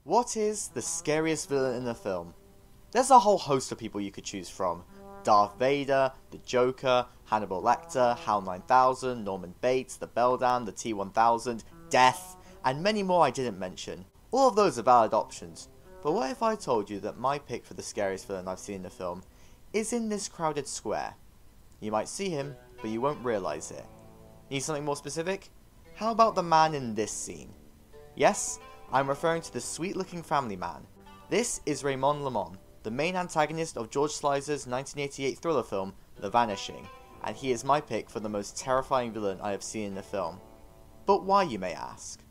What is the scariest villain in the film? There's a whole host of people you could choose from. Darth Vader, the Joker, Hannibal Lecter, HAL 9000, Norman Bates, the Beldan, the T-1000, Death, and many more I didn't mention. All of those are valid options, but what if I told you that my pick for the scariest villain I've seen in the film is in this crowded square? You might see him, but you won't realise it. Need something more specific? How about the man in this scene? Yes, I'm referring to the sweet looking family man. This is Raymond Lermone, the main antagonist of George Sluizer's 1988 thriller film, The Vanishing, and he is my pick for the most terrifying villain I have seen in the film. But why, you may ask?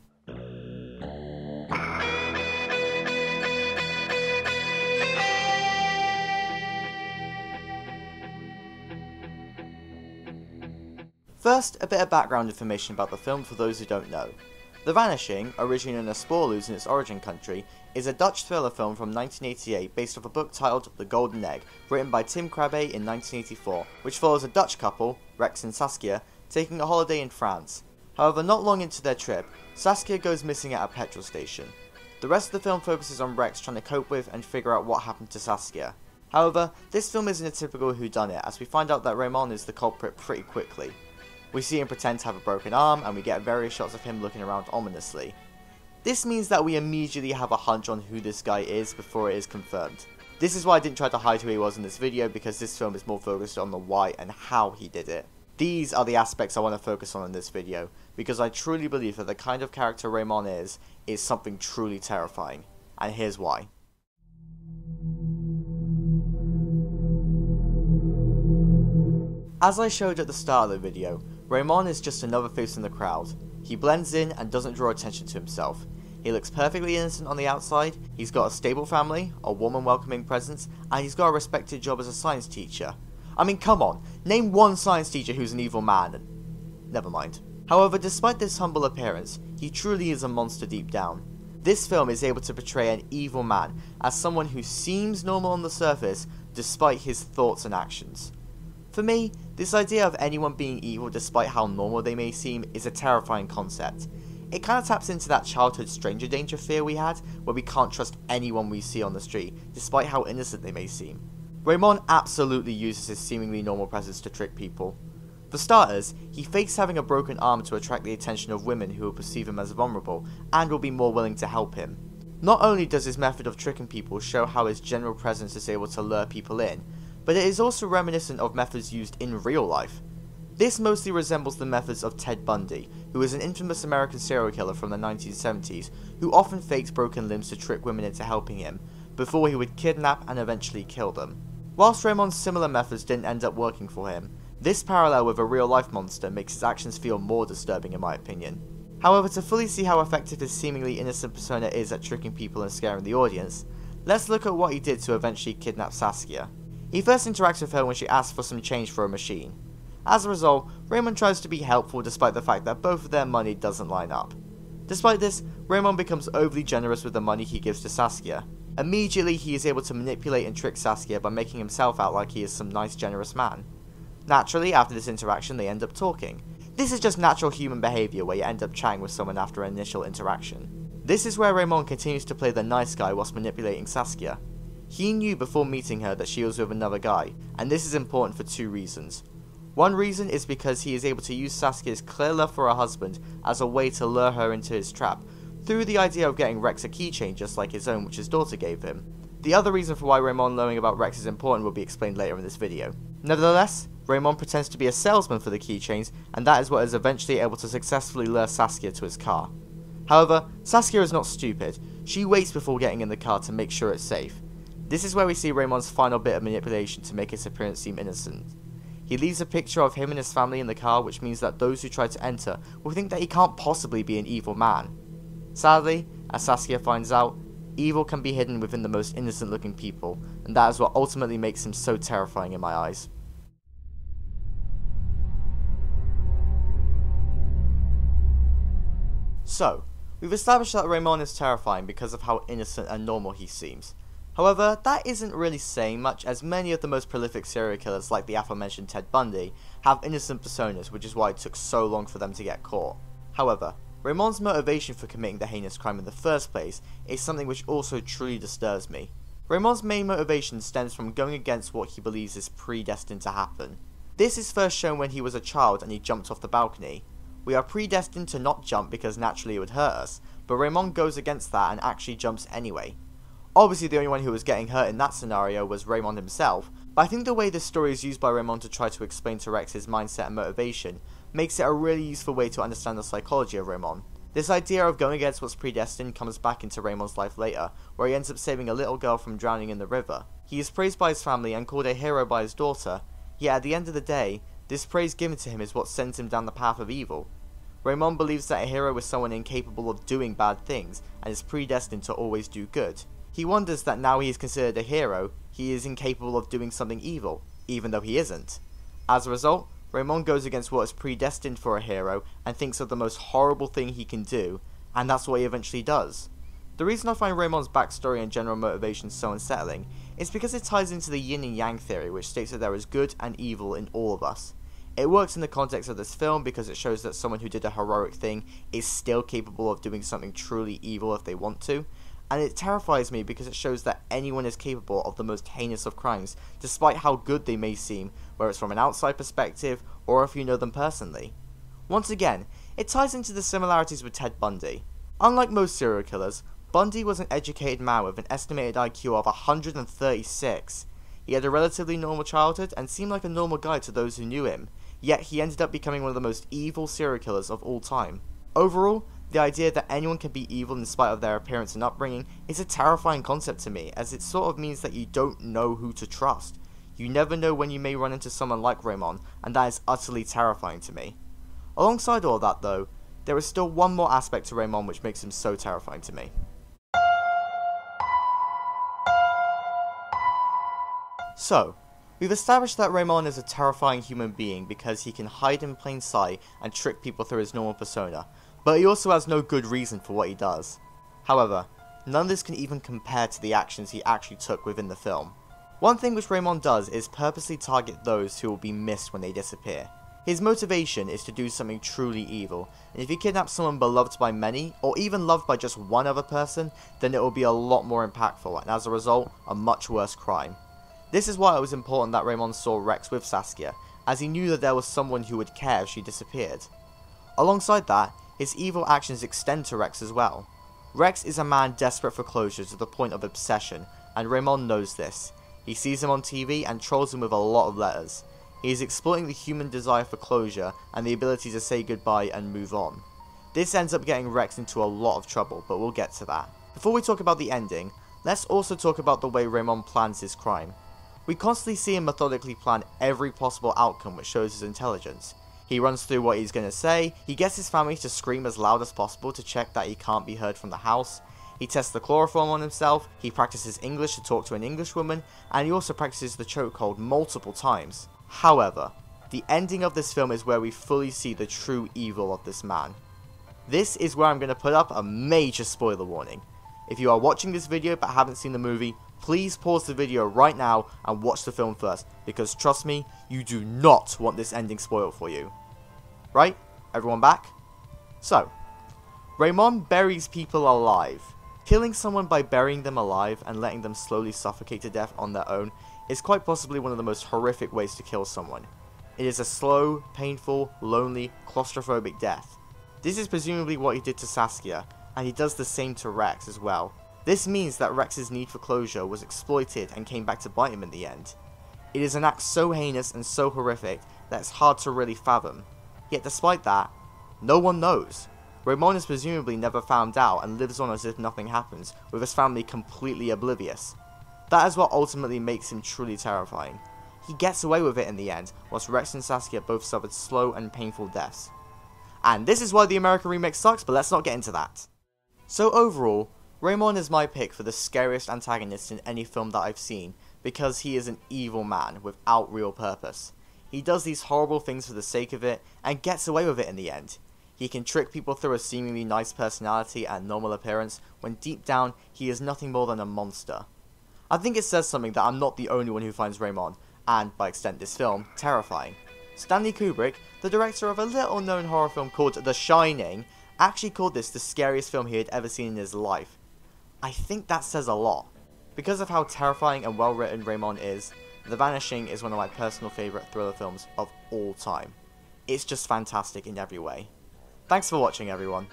First, a bit of background information about the film for those who don't know. The Vanishing, originally known as Spoorloos in its origin country, is a Dutch thriller film from 1988 based off a book titled The Golden Egg, written by Tim Krabbe in 1984, which follows a Dutch couple, Rex and Saskia, taking a holiday in France. However, not long into their trip, Saskia goes missing at a petrol station. The rest of the film focuses on Rex trying to cope with and figure out what happened to Saskia. However, this film isn't a typical whodunit, as we find out that Raymond is the culprit pretty quickly. We see him pretend to have a broken arm, and we get various shots of him looking around ominously. This means that we immediately have a hunch on who this guy is before it is confirmed. This is why I didn't try to hide who he was in this video, because this film is more focused on the why and how he did it. These are the aspects I want to focus on in this video, because I truly believe that the kind of character Raymond is something truly terrifying. And here's why. As I showed at the start of the video, Raymond is just another face in the crowd. He blends in and doesn't draw attention to himself. He looks perfectly innocent on the outside, he's got a stable family, a warm and welcoming presence, and he's got a respected job as a science teacher. I mean, come on, name one science teacher who's an evil man. Never mind. However, despite this humble appearance, he truly is a monster deep down. This film is able to portray an evil man as someone who seems normal on the surface despite his thoughts and actions. For me, this idea of anyone being evil despite how normal they may seem is a terrifying concept. It kind of taps into that childhood stranger danger fear we had, where we can't trust anyone we see on the street, despite how innocent they may seem. Raymond absolutely uses his seemingly normal presence to trick people. For starters, he fakes having a broken arm to attract the attention of women who will perceive him as vulnerable, and will be more willing to help him. Not only does his method of tricking people show how his general presence is able to lure people in, but it is also reminiscent of methods used in real life. This mostly resembles the methods of Ted Bundy, who is an infamous American serial killer from the 1970s, who often faked broken limbs to trick women into helping him, before he would kidnap and eventually kill them. Whilst Raymond's similar methods didn't end up working for him, this parallel with a real life monster makes his actions feel more disturbing in my opinion. However, to fully see how effective his seemingly innocent persona is at tricking people and scaring the audience, let's look at what he did to eventually kidnap Saskia. He first interacts with her when she asks for some change for a machine. As a result, Raymond tries to be helpful despite the fact that both of their money doesn't line up. Despite this, Raymond becomes overly generous with the money he gives to Saskia. Immediately, he is able to manipulate and trick Saskia by making himself out like he is some nice, generous man. Naturally, after this interaction, they end up talking. This is just natural human behaviour where you end up chatting with someone after an initial interaction. This is where Raymond continues to play the nice guy whilst manipulating Saskia. He knew before meeting her that she was with another guy, and this is important for two reasons. One reason is because he is able to use Saskia's clear love for her husband as a way to lure her into his trap, through the idea of getting Rex a keychain just like his own which his daughter gave him. The other reason for why Raymond knowing about Rex is important will be explained later in this video. Nevertheless, Raymond pretends to be a salesman for the keychains, and that is what is eventually able to successfully lure Saskia to his car. However, Saskia is not stupid. She waits before getting in the car to make sure it's safe. This is where we see Raymond's final bit of manipulation to make his appearance seem innocent. He leaves a picture of him and his family in the car, which means that those who try to enter will think that he can't possibly be an evil man. Sadly, as Saskia finds out, evil can be hidden within the most innocent looking people, and that is what ultimately makes him so terrifying in my eyes. So, we've established that Raymond is terrifying because of how innocent and normal he seems. However, that isn't really saying much, as many of the most prolific serial killers like the aforementioned Ted Bundy have innocent personas, which is why it took so long for them to get caught. However, Raymond's motivation for committing the heinous crime in the first place is something which also truly disturbs me. Raymond's main motivation stems from going against what he believes is predestined to happen. This is first shown when he was a child and he jumped off the balcony. We are predestined to not jump because naturally it would hurt us, but Raymond goes against that and actually jumps anyway. Obviously the only one who was getting hurt in that scenario was Raymond himself, but I think the way this story is used by Raymond to try to explain to Rex his mindset and motivation makes it a really useful way to understand the psychology of Raymond. This idea of going against what's predestined comes back into Raymond's life later, where he ends up saving a little girl from drowning in the river. He is praised by his family and called a hero by his daughter, yet at the end of the day, this praise given to him is what sends him down the path of evil. Raymond believes that a hero is someone incapable of doing bad things and is predestined to always do good. He wonders that now he is considered a hero, he is incapable of doing something evil, even though he isn't. As a result, Raymond goes against what is predestined for a hero and thinks of the most horrible thing he can do, and that's what he eventually does. The reason I find Raymond's backstory and general motivation so unsettling is because it ties into the yin and yang theory, which states that there is good and evil in all of us. It works in the context of this film because it shows that someone who did a heroic thing is still capable of doing something truly evil if they want to, and it terrifies me because it shows that anyone is capable of the most heinous of crimes, despite how good they may seem, whether it's from an outside perspective or if you know them personally. Once again, it ties into the similarities with Ted Bundy. Unlike most serial killers, Bundy was an educated man with an estimated IQ of 136. He had a relatively normal childhood and seemed like a normal guy to those who knew him, yet he ended up becoming one of the most evil serial killers of all time. Overall, the idea that anyone can be evil in spite of their appearance and upbringing is a terrifying concept to me, as it sort of means that you don't know who to trust. You never know when you may run into someone like Raymond, and that is utterly terrifying to me. Alongside all that though, there is still one more aspect to Raymond which makes him so terrifying to me. So, we've established that Raymond is a terrifying human being because he can hide in plain sight and trick people through his normal persona, but he also has no good reason for what he does. However, none of this can even compare to the actions he actually took within the film. One thing which Raymond does is purposely target those who will be missed when they disappear. His motivation is to do something truly evil, and if he kidnaps someone beloved by many, or even loved by just one other person, then it will be a lot more impactful, and as a result, a much worse crime. This is why it was important that Raymond saw Rex with Saskia, as he knew that there was someone who would care if she disappeared. Alongside that, his evil actions extend to Rex as well. Rex is a man desperate for closure to the point of obsession, and Raymond knows this. He sees him on TV and trolls him with a lot of letters. He is exploiting the human desire for closure and the ability to say goodbye and move on. This ends up getting Rex into a lot of trouble, but we'll get to that. Before we talk about the ending, let's also talk about the way Raymond plans his crime. We constantly see him methodically plan every possible outcome which shows his intelligence. He runs through what he's going to say, he gets his family to scream as loud as possible to check that he can't be heard from the house, he tests the chloroform on himself, he practices English to talk to an English woman, and he also practices the chokehold multiple times. However, the ending of this film is where we fully see the true evil of this man. This is where I'm going to put up a major spoiler warning. If you are watching this video but haven't seen the movie, please pause the video right now and watch the film first, because trust me, you do not want this ending spoiled for you. Right? Everyone back? So, Raymond buries people alive. Killing someone by burying them alive and letting them slowly suffocate to death on their own is quite possibly one of the most horrific ways to kill someone. It is a slow, painful, lonely, claustrophobic death. This is presumably what he did to Saskia, and he does the same to Rex as well. This means that Rex's need for closure was exploited and came back to bite him in the end. It is an act so heinous and so horrific that it's hard to really fathom. Yet despite that, no one knows. Raymond is presumably never found out and lives on as if nothing happens, with his family completely oblivious. That is what ultimately makes him truly terrifying. He gets away with it in the end, whilst Rex and Saskia both suffered slow and painful deaths. And this is why the American remake sucks, but let's not get into that. So overall, Raymond is my pick for the scariest antagonist in any film that I've seen, because he is an evil man without real purpose. He does these horrible things for the sake of it, and gets away with it in the end. He can trick people through a seemingly nice personality and normal appearance, when deep down, he is nothing more than a monster. I think it says something that I'm not the only one who finds Raymond, and by extent this film, terrifying. Stanley Kubrick, the director of a little known horror film called The Shining, actually called this the scariest film he had ever seen in his life. I think that says a lot. Because of how terrifying and well written Raymond is, The Vanishing is one of my personal favourite thriller films of all time. It's just fantastic in every way. Thanks for watching, everyone.